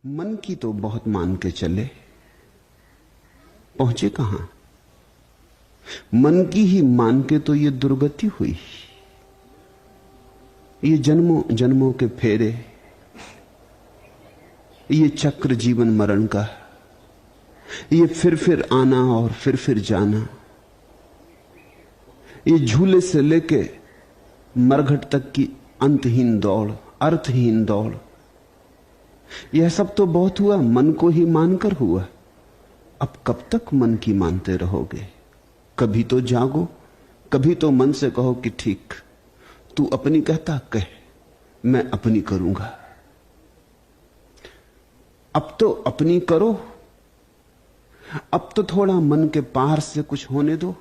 मन की तो बहुत मान के चले, पहुंचे कहां। मन की ही मान के तो ये दुर्गति हुई। ये जन्मों जन्मों के फेरे, ये चक्र जीवन मरण का, ये फिर आना और फिर जाना, ये झूले से लेके मरघट तक की अंतहीन दौड़, अर्थहीन दौड़, यह सब तो बहुत हुआ, मन को ही मानकर हुआ। अब कब तक मन की मानते रहोगे? कभी तो जागो, कभी तो मन से कहो कि ठीक, तू अपनी कहता कह, मैं अपनी करूंगा। अब तो अपनी करो, अब तो थोड़ा मन के पार से कुछ होने दो,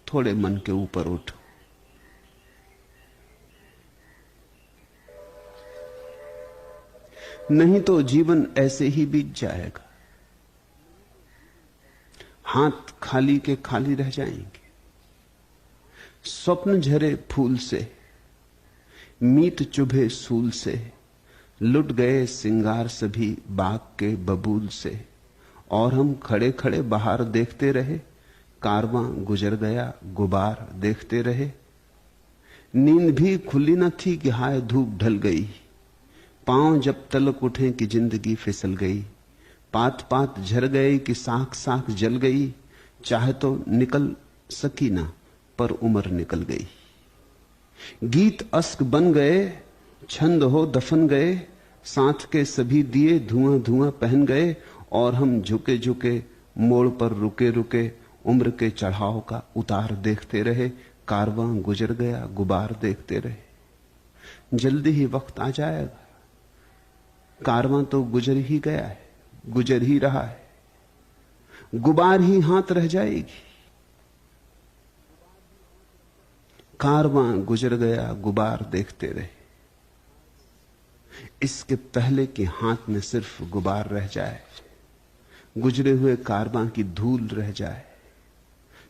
थोड़े मन के ऊपर उठो। नहीं तो जीवन ऐसे ही बीत जाएगा, हाथ खाली के खाली रह जाएंगे। स्वप्न झरे फूल से, मीत चुभे सूल से, लुट गए सिंगार सभी बाग के बबूल से। और हम खड़े खड़े बाहर देखते रहे, कारवां गुजर गया गुबार देखते रहे। नींद भी खुली न थी कि हाय धूप ढल गई, पांव जब तलक उठे कि जिंदगी फिसल गई। पात पात झर गए कि साख साख जल गई, चाहे तो निकल सकी ना पर उम्र निकल गई। गीत अस्क बन गए, छंद हो दफन गए, साथ के सभी दिए धुआं धुआं पहन गए। और हम झुके झुके मोड़ पर रुके रुके, उम्र के चढ़ाव का उतार देखते रहे। कारवां गुजर गया गुबार देखते रहे। जल्दी ही वक्त आ जाएगा, कारवां तो गुजर ही गया है, गुजर ही रहा है, गुबार ही हाथ रह जाएगी। कारवां गुजर गया गुबार देखते रहे, इसके पहले कि हाथ में सिर्फ गुबार रह जाए, गुजरे हुए कारवां की धूल रह जाए।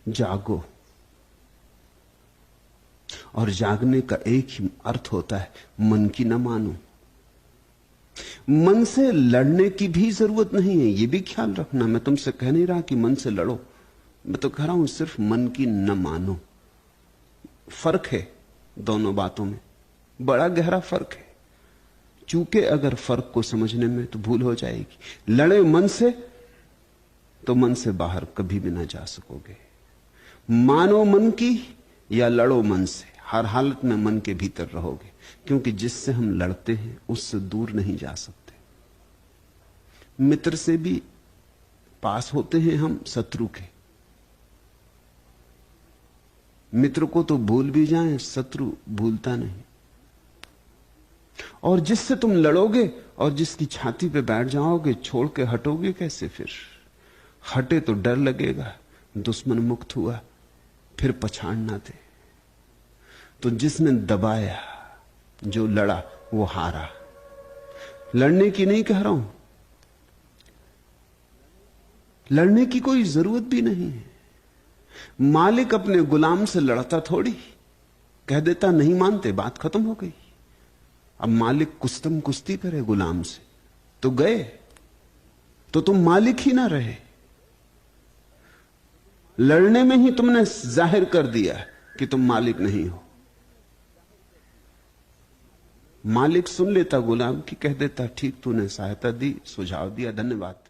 जागो, और जागने का एक ही अर्थ होता है, मन की न मानो। मन से लड़ने की भी जरूरत नहीं है, यह भी ख्याल रखना। मैं तुमसे कह नहीं रहा कि मन से लड़ो, मैं तो कह रहा हूं सिर्फ मन की न मानो। फर्क है दोनों बातों में, बड़ा गहरा फर्क है। चूके अगर फर्क को समझने में तो भूल हो जाएगी। लड़े मन से तो मन से बाहर कभी भी ना जा सकोगे। मानो मन की या लड़ो मन से, हर हालत में मन के भीतर रहोगे, क्योंकि जिससे हम लड़ते हैं उससे दूर नहीं जा सकते। मित्र से भी पास होते हैं हम शत्रु के। मित्र को तो भूल भी जाएं, शत्रु भूलता नहीं। और जिससे तुम लड़ोगे और जिसकी छाती पे बैठ जाओगे, छोड़ के हटोगे कैसे? फिर हटे तो डर लगेगा, दुश्मन मुक्त हुआ, फिर पछाड़ ना दे। तो जिसने दबाया, जो लड़ा वो हारा। लड़ने की नहीं कह रहा हूं, लड़ने की कोई जरूरत भी नहीं है। मालिक अपने गुलाम से लड़ता थोड़ी, कह देता नहीं मानते, बात खत्म हो गई। अब मालिक कुस्तम कुश्ती करे गुलाम से तो गए, तो तुम मालिक ही ना रहे। लड़ने में ही तुमने जाहिर कर दिया कि तुम मालिक नहीं हो। मालिक सुन लेता गुलाम की, कह देता ठीक, तूने सहायता दी, सुझाव दिया, धन्यवाद।